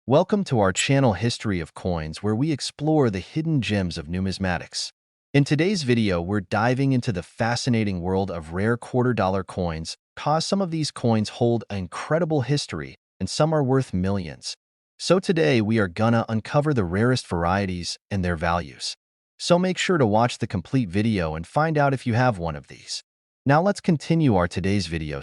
Welcome to our channel History of Coins, where we explore the hidden gems of numismatics. In today's video, we're diving into the fascinating world of rare quarter-dollar coins, cause some of these coins hold an incredible history, and some are worth millions. So today, we are gonna uncover the rarest varieties and their values. So make sure to watch the complete video and find out if you have one of these. Now let's continue our today's video.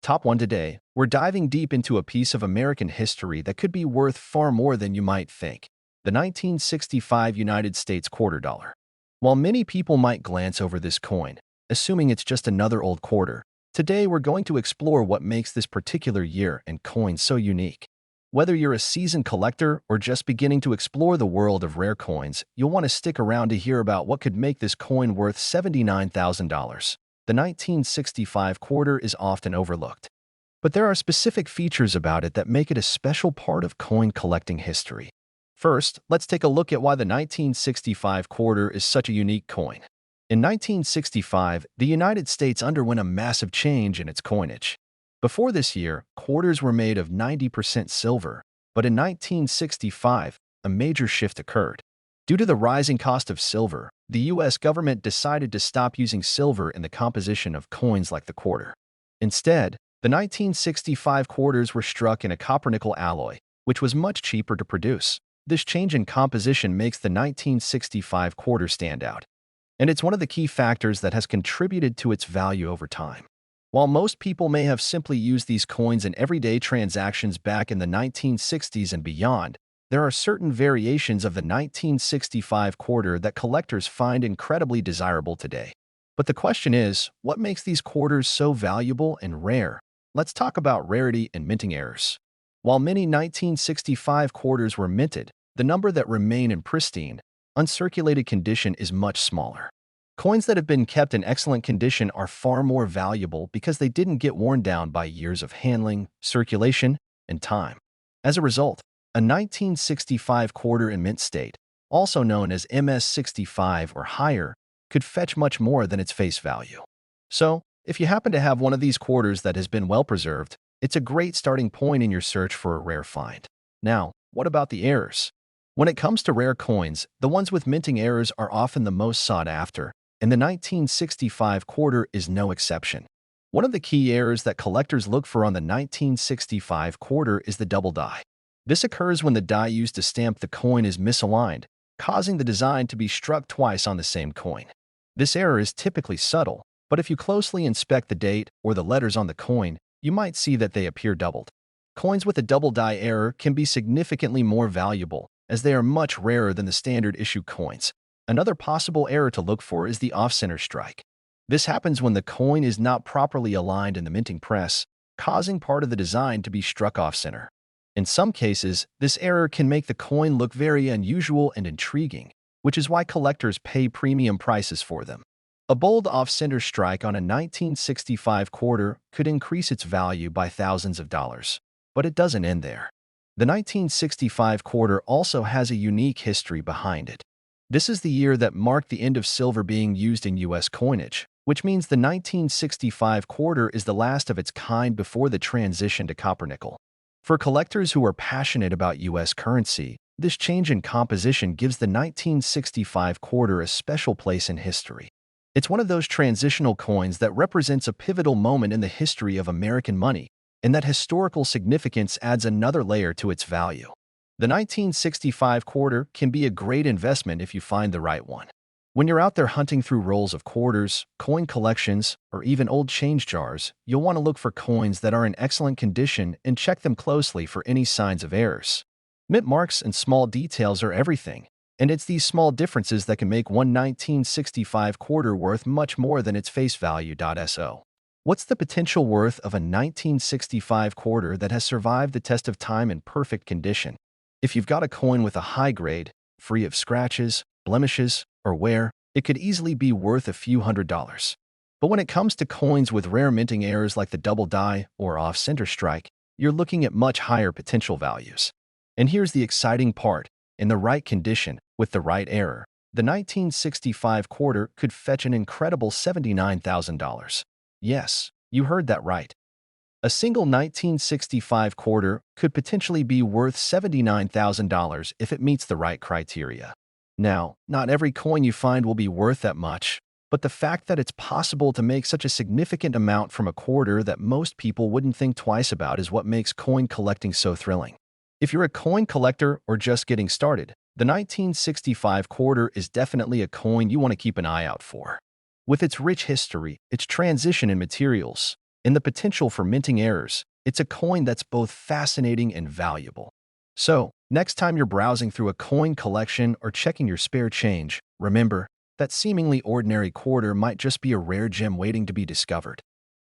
Top 1 today, we're diving deep into a piece of American history that could be worth far more than you might think: the 1965 United States quarter dollar. While many people might glance over this coin, assuming it's just another old quarter, today we're going to explore what makes this particular year and coin so unique. Whether you're a seasoned collector or just beginning to explore the world of rare coins, you'll want to stick around to hear about what could make this coin worth $79,000. The 1965 quarter is often overlooked, but there are specific features about it that make it a special part of coin collecting history. First, let's take a look at why the 1965 quarter is such a unique coin. In 1965, the United States underwent a massive change in its coinage. Before this year, quarters were made of 90% silver, but in 1965, a major shift occurred. Due to the rising cost of silver, the U.S. government decided to stop using silver in the composition of coins like the quarter. Instead, the 1965 quarters were struck in a copper-nickel alloy, which was much cheaper to produce. This change in composition makes the 1965 quarter stand out, and it's one of the key factors that has contributed to its value over time. While most people may have simply used these coins in everyday transactions back in the 1960s and beyond, there are certain variations of the 1965 quarter that collectors find incredibly desirable today. But the question is, what makes these quarters so valuable and rare? Let's talk about rarity and minting errors. While many 1965 quarters were minted, the number that remain in pristine, uncirculated condition is much smaller. Coins that have been kept in excellent condition are far more valuable because they didn't get worn down by years of handling, circulation, and time. As a result, a 1965 quarter in mint state, also known as MS-65 or higher, could fetch much more than its face value. So, if you happen to have one of these quarters that has been well preserved, it's a great starting point in your search for a rare find. Now, what about the errors? When it comes to rare coins, the ones with minting errors are often the most sought after, and the 1965 quarter is no exception. One of the key errors that collectors look for on the 1965 quarter is the double die. This occurs when the die used to stamp the coin is misaligned, causing the design to be struck twice on the same coin. This error is typically subtle, but if you closely inspect the date or the letters on the coin, you might see that they appear doubled. Coins with a double die error can be significantly more valuable, as they are much rarer than the standard issue coins. Another possible error to look for is the off-center strike. This happens when the coin is not properly aligned in the minting press, causing part of the design to be struck off-center. In some cases, this error can make the coin look very unusual and intriguing, which is why collectors pay premium prices for them. A bold off-center strike on a 1965 quarter could increase its value by thousands of dollars. But it doesn't end there. The 1965 quarter also has a unique history behind it. This is the year that marked the end of silver being used in U.S. coinage, which means the 1965 quarter is the last of its kind before the transition to copper-nickel. For collectors who are passionate about U.S. currency, this change in composition gives the 1965 quarter a special place in history. It's one of those transitional coins that represents a pivotal moment in the history of American money, and that historical significance adds another layer to its value. The 1965 quarter can be a great investment if you find the right one. When you're out there hunting through rolls of quarters, coin collections, or even old change jars, you'll want to look for coins that are in excellent condition and check them closely for any signs of errors. Mint marks and small details are everything, and it's these small differences that can make one 1965 quarter worth much more than its face value. So, what's the potential worth of a 1965 quarter that has survived the test of time in perfect condition? If you've got a coin with a high grade, free of scratches, blemishes, or wear, it could easily be worth a few $100s. But when it comes to coins with rare minting errors like the double die or off-center strike, you're looking at much higher potential values. And here's the exciting part: in the right condition, with the right error, the 1965 quarter could fetch an incredible $79,000. Yes, you heard that right. A single 1965 quarter could potentially be worth $79,000 if it meets the right criteria. Now, not every coin you find will be worth that much, but the fact that it's possible to make such a significant amount from a quarter that most people wouldn't think twice about is what makes coin collecting so thrilling. If you're a coin collector or just getting started, the 1965 quarter is definitely a coin you want to keep an eye out for. With its rich history, its transition in materials, and the potential for minting errors, it's a coin that's both fascinating and valuable. So, next time you're browsing through a coin collection or checking your spare change, remember that seemingly ordinary quarter might just be a rare gem waiting to be discovered.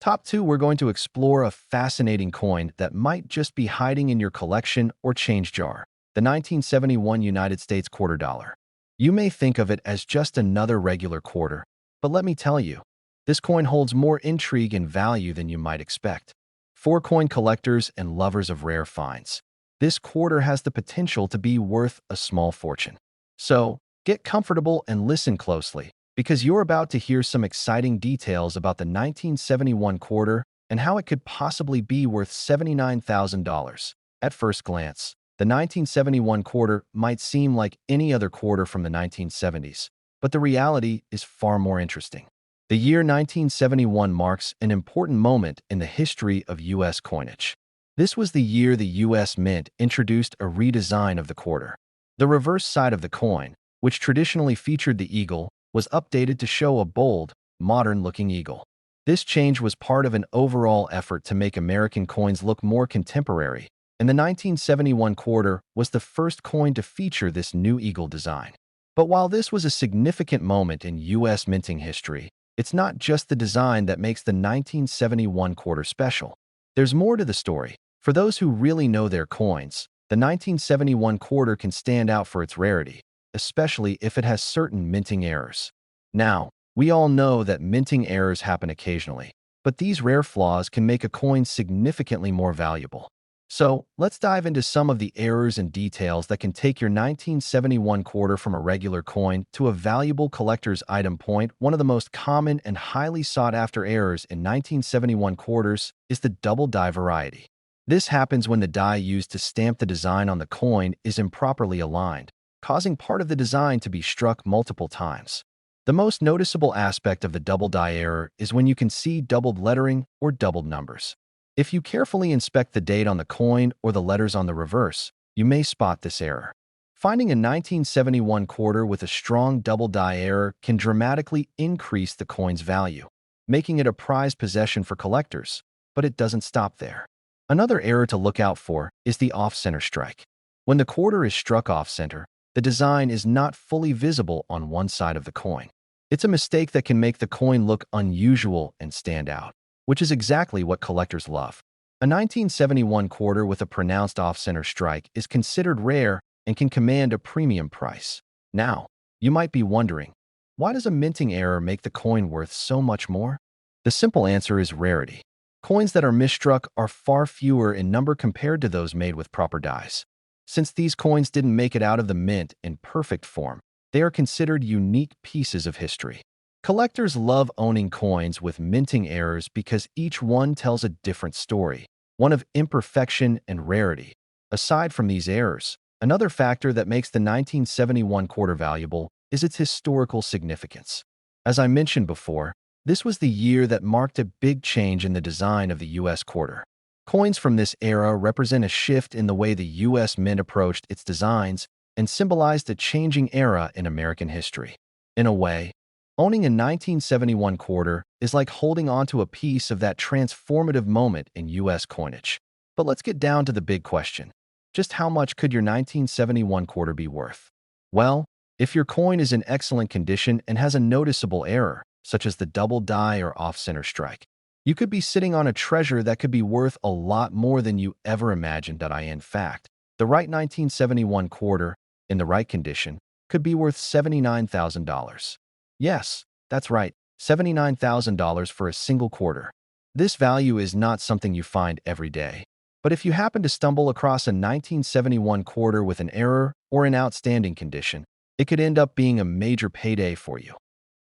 Top 2, we're going to explore a fascinating coin that might just be hiding in your collection or change jar, the 1971 United States quarter dollar. You may think of it as just another regular quarter, but let me tell you, this coin holds more intrigue and value than you might expect. For coin collectors and lovers of rare finds, this quarter has the potential to be worth a small fortune. So, get comfortable and listen closely, because you're about to hear some exciting details about the 1971 quarter and how it could possibly be worth $79,000. At first glance, the 1971 quarter might seem like any other quarter from the 1970s, but the reality is far more interesting. The year 1971 marks an important moment in the history of U.S. coinage. This was the year the U.S. Mint introduced a redesign of the quarter. The reverse side of the coin, which traditionally featured the eagle, was updated to show a bold, modern-looking eagle. This change was part of an overall effort to make American coins look more contemporary, and the 1971 quarter was the first coin to feature this new eagle design. But while this was a significant moment in U.S. minting history, it's not just the design that makes the 1971 quarter special. There's more to the story. For those who really know their coins, the 1971 quarter can stand out for its rarity, especially if it has certain minting errors. Now, we all know that minting errors happen occasionally, but these rare flaws can make a coin significantly more valuable. So, let's dive into some of the errors and details that can take your 1971 quarter from a regular coin to a valuable collector's item. One of the most common and highly sought-after errors in 1971 quarters is the double die variety. This happens when the die used to stamp the design on the coin is improperly aligned, causing part of the design to be struck multiple times. The most noticeable aspect of the double die error is when you can see doubled lettering or doubled numbers. If you carefully inspect the date on the coin or the letters on the reverse, you may spot this error. Finding a 1971 quarter with a strong double die error can dramatically increase the coin's value, making it a prized possession for collectors, but it doesn't stop there. Another error to look out for is the off-center strike. When the quarter is struck off-center, the design is not fully visible on one side of the coin. It's a mistake that can make the coin look unusual and stand out, which is exactly what collectors love. A 1971 quarter with a pronounced off-center strike is considered rare and can command a premium price. Now, you might be wondering, why does a minting error make the coin worth so much more? The simple answer is rarity. Coins that are misstruck are far fewer in number compared to those made with proper dies. Since these coins didn't make it out of the mint in perfect form, they are considered unique pieces of history. Collectors love owning coins with minting errors because each one tells a different story, one of imperfection and rarity. Aside from these errors, another factor that makes the 1971 quarter valuable is its historical significance. As I mentioned before, this was the year that marked a big change in the design of the U.S. quarter. Coins from this era represent a shift in the way the U.S. Mint approached its designs and symbolized a changing era in American history. In a way, owning a 1971 quarter is like holding onto a piece of that transformative moment in U.S. coinage. But let's get down to the big question. Just how much could your 1971 quarter be worth? Well, if your coin is in excellent condition and has a noticeable error, such as the double die or off-center strike, you could be sitting on a treasure that could be worth a lot more than you ever imagined. In fact, the right 1971 quarter, in the right condition, could be worth $79,000. Yes, that's right, $79,000 for a single quarter. This value is not something you find every day. But if you happen to stumble across a 1971 quarter with an error or in outstanding condition, it could end up being a major payday for you.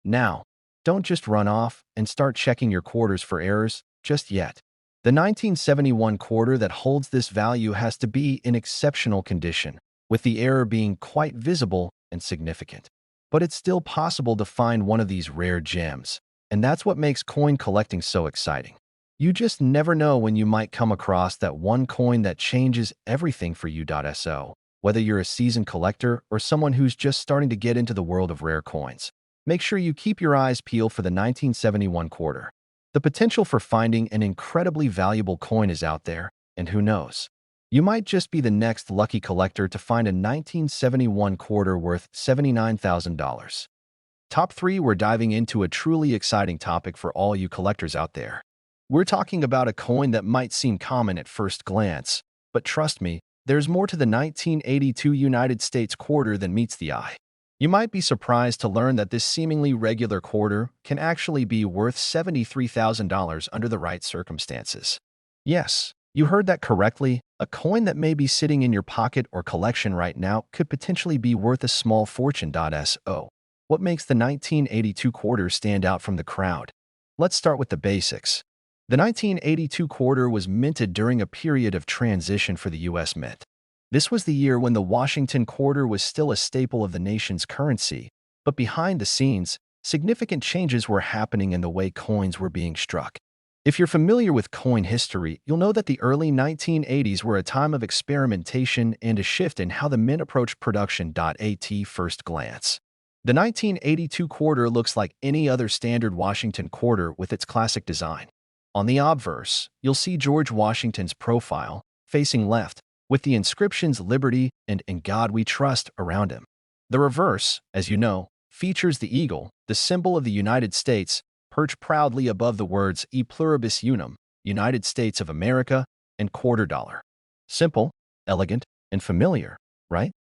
Now, don't just run off and start checking your quarters for errors just yet. The 1971 quarter that holds this value has to be in exceptional condition, with the error being quite visible and significant. But it's still possible to find one of these rare gems, and that's what makes coin collecting so exciting. You just never know when you might come across that one coin that changes everything for you. So, whether you're a seasoned collector or someone who's just starting to get into the world of rare coins, make sure you keep your eyes peeled for the 1971 quarter. The potential for finding an incredibly valuable coin is out there, and who knows? You might just be the next lucky collector to find a 1971 quarter worth $79,000. Top 3, we're diving into a truly exciting topic for all you collectors out there. We're talking about a coin that might seem common at first glance, but trust me, there's more to the 1982 United States quarter than meets the eye. You might be surprised to learn that this seemingly regular quarter can actually be worth $73,000 under the right circumstances. Yes, you heard that correctly. A coin that may be sitting in your pocket or collection right now could potentially be worth a small fortune. So, what makes the 1982 quarter stand out from the crowd? Let's start with the basics. The 1982 quarter was minted during a period of transition for the U.S. Mint. This was the year when the Washington quarter was still a staple of the nation's currency, but behind the scenes, significant changes were happening in the way coins were being struck. If you're familiar with coin history, you'll know that the early 1980s were a time of experimentation and a shift in how the mint approached production. At first glance, the 1982 quarter looks like any other standard Washington quarter with its classic design. On the obverse, you'll see George Washington's profile, facing left, with the inscriptions "Liberty" and "In God We Trust" around him. The reverse, as you know, features the eagle, the symbol of the United States, perched proudly above the words "E Pluribus Unum," United States of America, and quarter dollar. Simple, elegant, and familiar, right?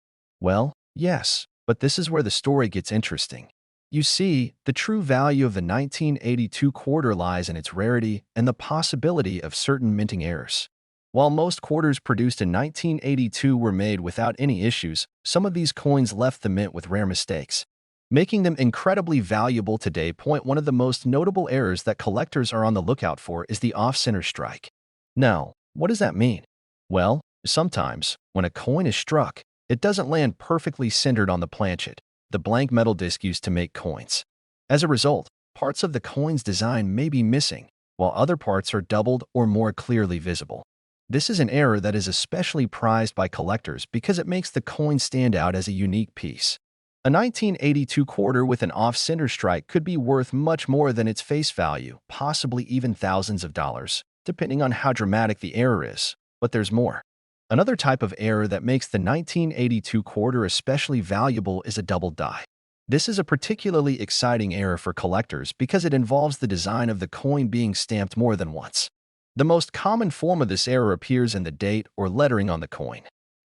Well, yes, but this is where the story gets interesting. You see, the true value of the 1982 quarter lies in its rarity and the possibility of certain minting errors. While most quarters produced in 1982 were made without any issues, some of these coins left the mint with rare mistakes, making them incredibly valuable today. One of the most notable errors that collectors are on the lookout for is the off-center strike. Now, what does that mean? Well, sometimes, when a coin is struck, it doesn't land perfectly centered on the planchet, the blank metal disc used to make coins. As a result, parts of the coin's design may be missing, while other parts are doubled or more clearly visible. This is an error that is especially prized by collectors because it makes the coin stand out as a unique piece. A 1982 quarter with an off-center strike could be worth much more than its face value, possibly even thousands of dollars, depending on how dramatic the error is. But there's more. Another type of error that makes the 1982 quarter especially valuable is a double die. This is a particularly exciting error for collectors because it involves the design of the coin being stamped more than once. The most common form of this error appears in the date or lettering on the coin.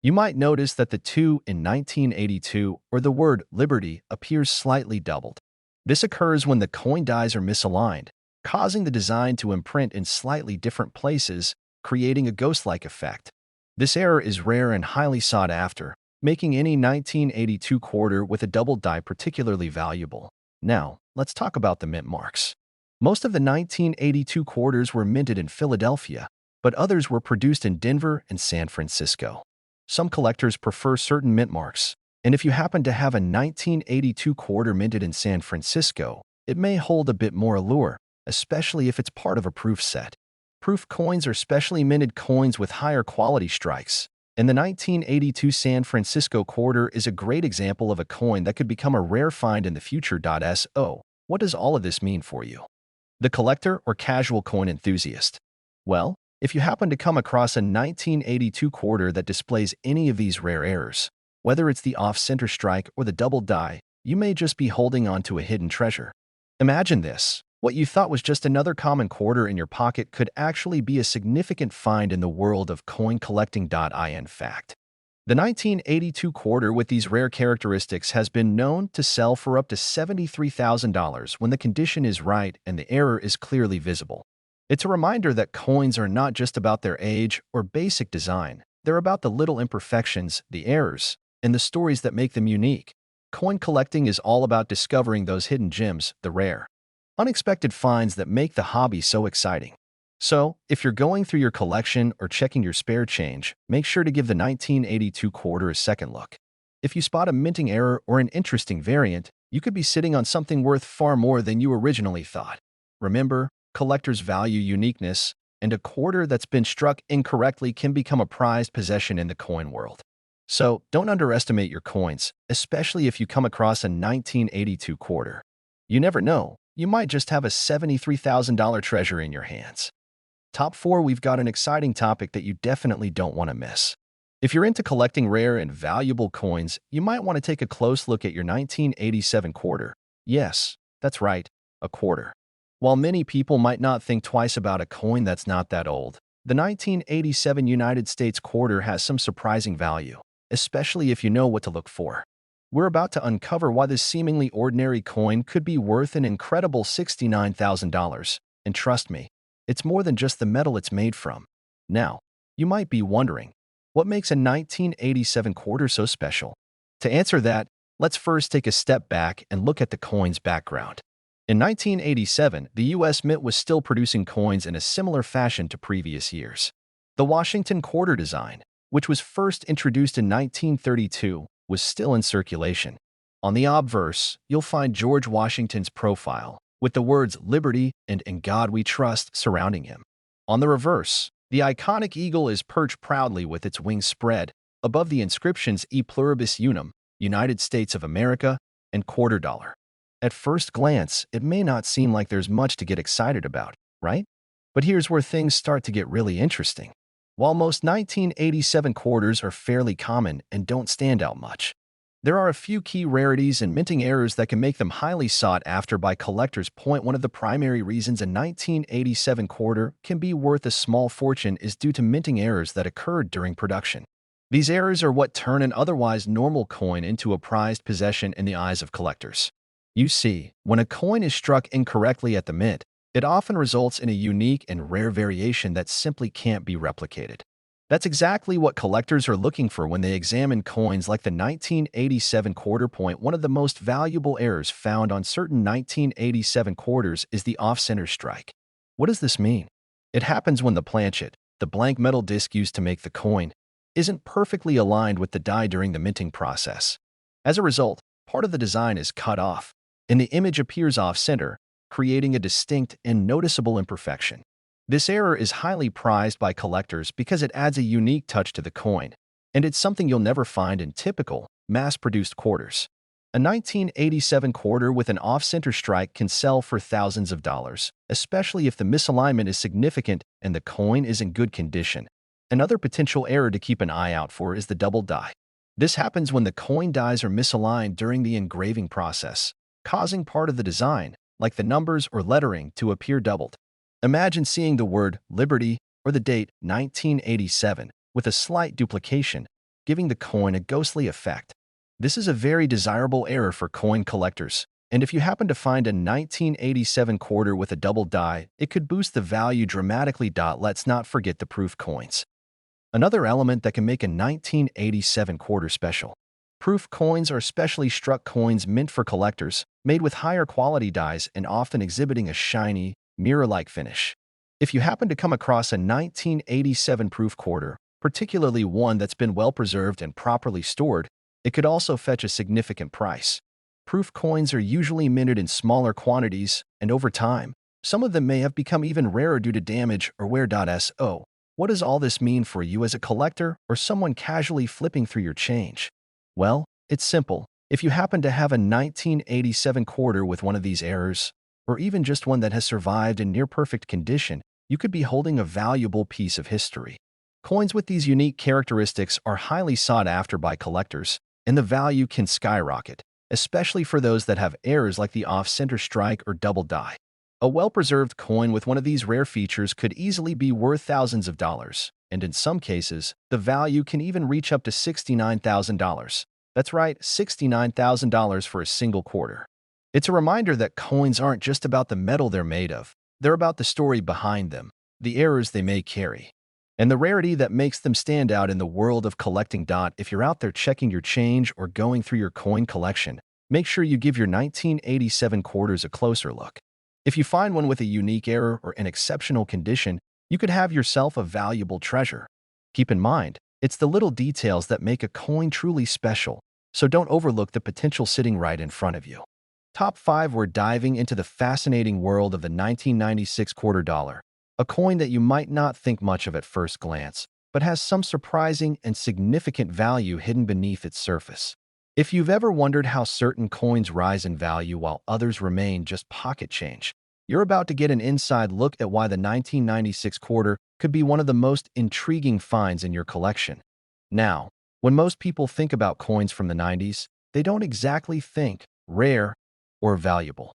You might notice that the 2 in 1982 or the word Liberty appears slightly doubled. This occurs when the coin dies are misaligned, causing the design to imprint in slightly different places, creating a ghost-like effect. This error is rare and highly sought after, making any 1982 quarter with a double die particularly valuable. Now, let's talk about the mint marks. Most of the 1982 quarters were minted in Philadelphia, but others were produced in Denver and San Francisco. Some collectors prefer certain mint marks, and if you happen to have a 1982 quarter minted in San Francisco, it may hold a bit more allure, especially if it's part of a proof set. Proof coins are specially minted coins with higher quality strikes, and the 1982 San Francisco quarter is a great example of a coin that could become a rare find in the future. So, what does all of this mean for you? The collector or casual coin enthusiast? Well, if you happen to come across a 1982 quarter that displays any of these rare errors, whether it's the off-center strike or the double die, you may just be holding on to a hidden treasure. Imagine this. What you thought was just another common quarter in your pocket could actually be a significant find in the world of coin collecting. In fact, the 1982 quarter with these rare characteristics has been known to sell for up to $73,000 when the condition is right and the error is clearly visible. It's a reminder that coins are not just about their age or basic design. They're about the little imperfections, the errors, and the stories that make them unique. Coin collecting is all about discovering those hidden gems, the rare, unexpected finds that make the hobby so exciting. So, if you're going through your collection or checking your spare change, make sure to give the 1982 quarter a second look. If you spot a minting error or an interesting variant, you could be sitting on something worth far more than you originally thought. Remember, collectors value uniqueness, and a quarter that's been struck incorrectly can become a prized possession in the coin world. So, don't underestimate your coins, especially if you come across a 1982 quarter. You never know, you might just have a $73,000 treasure in your hands. Top 4, we've got an exciting topic that you definitely don't want to miss. If you're into collecting rare and valuable coins, you might want to take a close look at your 1987 quarter. Yes, that's right, a quarter. While many people might not think twice about a coin that's not that old, the 1987 United States quarter has some surprising value, especially if you know what to look for. We're about to uncover why this seemingly ordinary coin could be worth an incredible $69,000, and trust me, it's more than just the metal it's made from. Now, you might be wondering, what makes a 1987 quarter so special? To answer that, let's first take a step back and look at the coin's background. In 1987, the U.S. Mint was still producing coins in a similar fashion to previous years. The Washington quarter design, which was first introduced in 1932, was still in circulation. On the obverse, you'll find George Washington's profile, with the words "Liberty" and "In God We Trust" surrounding him. On the reverse, the iconic eagle is perched proudly with its wings spread above the inscriptions E Pluribus Unum, United States of America, and quarter dollar. At first glance, it may not seem like there's much to get excited about, right? But here's where things start to get really interesting. While most 1987 quarters are fairly common and don't stand out much, there are a few key rarities and minting errors that can make them highly sought after by collectors. One of the primary reasons a 1987 quarter can be worth a small fortune is due to minting errors that occurred during production. These errors are what turn an otherwise normal coin into a prized possession in the eyes of collectors. You see, when a coin is struck incorrectly at the mint, it often results in a unique and rare variation that simply can't be replicated. That's exactly what collectors are looking for when they examine coins like the 1987 quarter. One of the most valuable errors found on certain 1987 quarters is the off-center strike. What does this mean? It happens when the planchet, the blank metal disc used to make the coin, isn't perfectly aligned with the die during the minting process. As a result, part of the design is cut off, and the image appears off-center, creating a distinct and noticeable imperfection. This error is highly prized by collectors because it adds a unique touch to the coin, and it's something you'll never find in typical, mass-produced quarters. A 1987 quarter with an off-center strike can sell for thousands of dollars, especially if the misalignment is significant and the coin is in good condition. Another potential error to keep an eye out for is the double die. This happens when the coin dies are misaligned during the engraving process, causing part of the design, like the numbers or lettering, to appear doubled. Imagine seeing the word Liberty or the date 1987 with a slight duplication, giving the coin a ghostly effect. This is a very desirable error for coin collectors, and if you happen to find a 1987 quarter with a double die, it could boost the value dramatically. Let's not forget the proof coins. Another element that can make a 1987 quarter special. Proof coins are specially struck coins meant for collectors, made with higher quality dies and often exhibiting a shiny, mirror-like finish. If you happen to come across a 1987 proof quarter, particularly one that's been well preserved and properly stored, it could also fetch a significant price. Proof coins are usually minted in smaller quantities, and over time, some of them may have become even rarer due to damage or wear. So, what does all this mean for you as a collector or someone casually flipping through your change? Well, it's simple. If you happen to have a 1987 quarter with one of these errors, or even just one that has survived in near-perfect condition, you could be holding a valuable piece of history. Coins with these unique characteristics are highly sought after by collectors, and the value can skyrocket, especially for those that have errors like the off-center strike or double die. A well-preserved coin with one of these rare features could easily be worth thousands of dollars, and in some cases, the value can even reach up to $69,000. That's right, $69,000 for a single quarter. It's a reminder that coins aren't just about the metal they're made of. They're about the story behind them, the errors they may carry, and the rarity that makes them stand out in the world of collecting. If you're out there checking your change or going through your coin collection, make sure you give your 1987 quarters a closer look. If you find one with a unique error or an exceptional condition, you could have yourself a valuable treasure. Keep in mind, it's the little details that make a coin truly special, so don't overlook the potential sitting right in front of you. Top 5, we're diving into the fascinating world of the 1996 quarter dollar, a coin that you might not think much of at first glance, but has some surprising and significant value hidden beneath its surface. If you've ever wondered how certain coins rise in value while others remain just pocket change, you're about to get an inside look at why the 1996 quarter could be one of the most intriguing finds in your collection. Now, when most people think about coins from the 90s, they don't exactly think rare or valuable.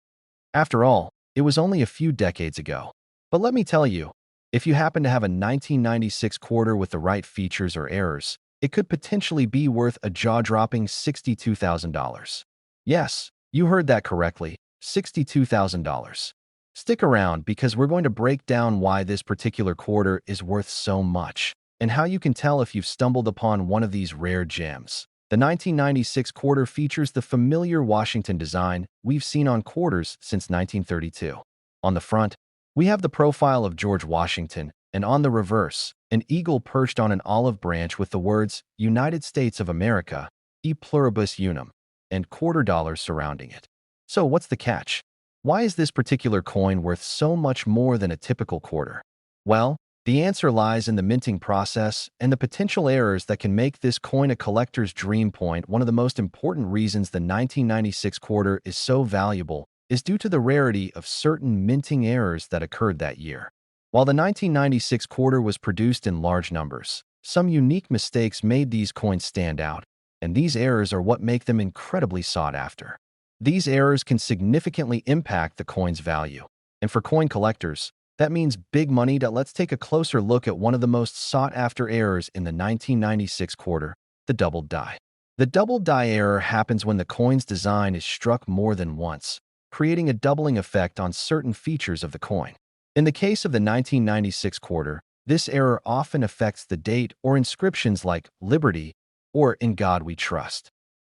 After all, it was only a few decades ago. But let me tell you, if you happen to have a 1996 quarter with the right features or errors, it could potentially be worth a jaw-dropping $62,000. Yes, you heard that correctly, $62,000. Stick around because we're going to break down why this particular quarter is worth so much and how you can tell if you've stumbled upon one of these rare gems. The 1996 quarter features the familiar Washington design we've seen on quarters since 1932. On the front, we have the profile of George Washington, and on the reverse, an eagle perched on an olive branch with the words United States of America, e pluribus unum, and quarter dollars surrounding it. So what's the catch? Why is this particular coin worth so much more than a typical quarter? Well, the answer lies in the minting process and the potential errors that can make this coin a collector's dream point. One of the most important reasons the 1996 quarter is so valuable is due to the rarity of certain minting errors that occurred that year. While the 1996 quarter was produced in large numbers, some unique mistakes made these coins stand out, and these errors are what make them incredibly sought after. These errors can significantly impact the coin's value, and for coin collectors, that means big money. Let's take a closer look at one of the most sought-after errors in the 1996 quarter, the doubled die. The doubled die error happens when the coin's design is struck more than once, creating a doubling effect on certain features of the coin. In the case of the 1996 quarter, this error often affects the date or inscriptions like Liberty or In God We Trust.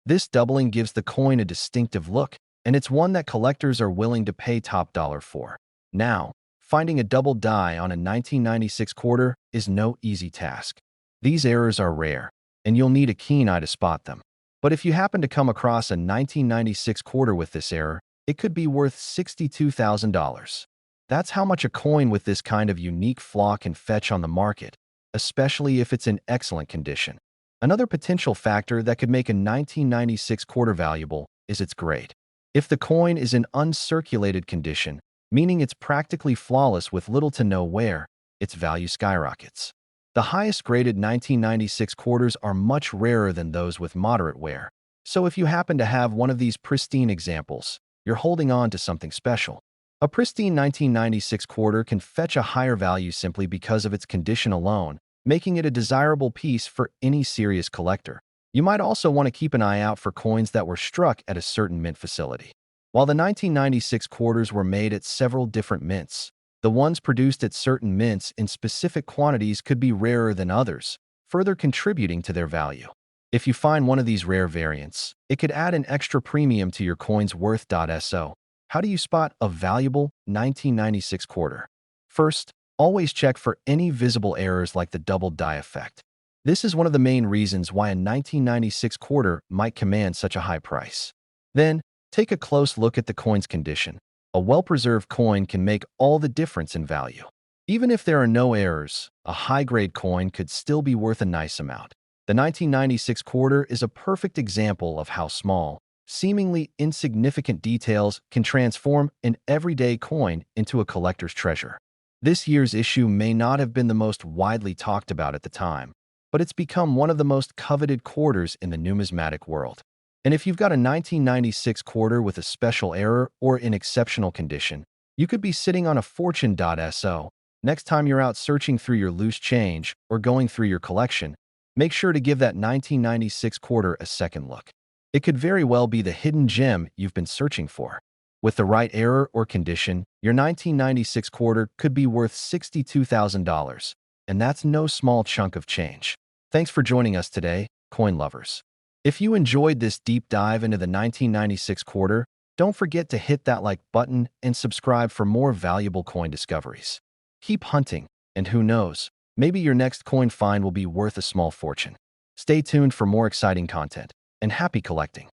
This doubling gives the coin a distinctive look, and it's one that collectors are willing to pay top dollar for. Now, finding a double die on a 1996 quarter is no easy task. These errors are rare, and you'll need a keen eye to spot them. But if you happen to come across a 1996 quarter with this error, it could be worth $62,000. That's how much a coin with this kind of unique flaw can fetch on the market, especially if it's in excellent condition. Another potential factor that could make a 1996 quarter valuable is its grade. If the coin is in uncirculated condition, meaning it's practically flawless with little to no wear, its value skyrockets. The highest graded 1996 quarters are much rarer than those with moderate wear. So if you happen to have one of these pristine examples, you're holding on to something special. A pristine 1996 quarter can fetch a higher value simply because of its condition alone, making it a desirable piece for any serious collector. You might also want to keep an eye out for coins that were struck at a certain mint facility. While the 1996 quarters were made at several different mints, the ones produced at certain mints in specific quantities could be rarer than others, further contributing to their value. If you find one of these rare variants, it could add an extra premium to your coin's worth. So, how do you spot a valuable 1996 quarter? First, always check for any visible errors like the double die effect. This is one of the main reasons why a 1996 quarter might command such a high price. Then, take a close look at the coin's condition. A well-preserved coin can make all the difference in value. Even if there are no errors, a high-grade coin could still be worth a nice amount. The 1996 quarter is a perfect example of how small, seemingly insignificant details can transform an everyday coin into a collector's treasure. This year's issue may not have been the most widely talked about at the time, but it's become one of the most coveted quarters in the numismatic world. And if you've got a 1996 quarter with a special error or in exceptional condition, you could be sitting on a fortune. So, next time you're out searching through your loose change or going through your collection, make sure to give that 1996 quarter a second look. It could very well be the hidden gem you've been searching for. With the right error or condition, your 1996 quarter could be worth $62,000, and that's no small chunk of change. Thanks for joining us today, coin lovers. If you enjoyed this deep dive into the 1996 quarter, don't forget to hit that like button and subscribe for more valuable coin discoveries. Keep hunting, And who knows, maybe your next coin find will be worth a small fortune. Stay tuned for more exciting content, and happy collecting!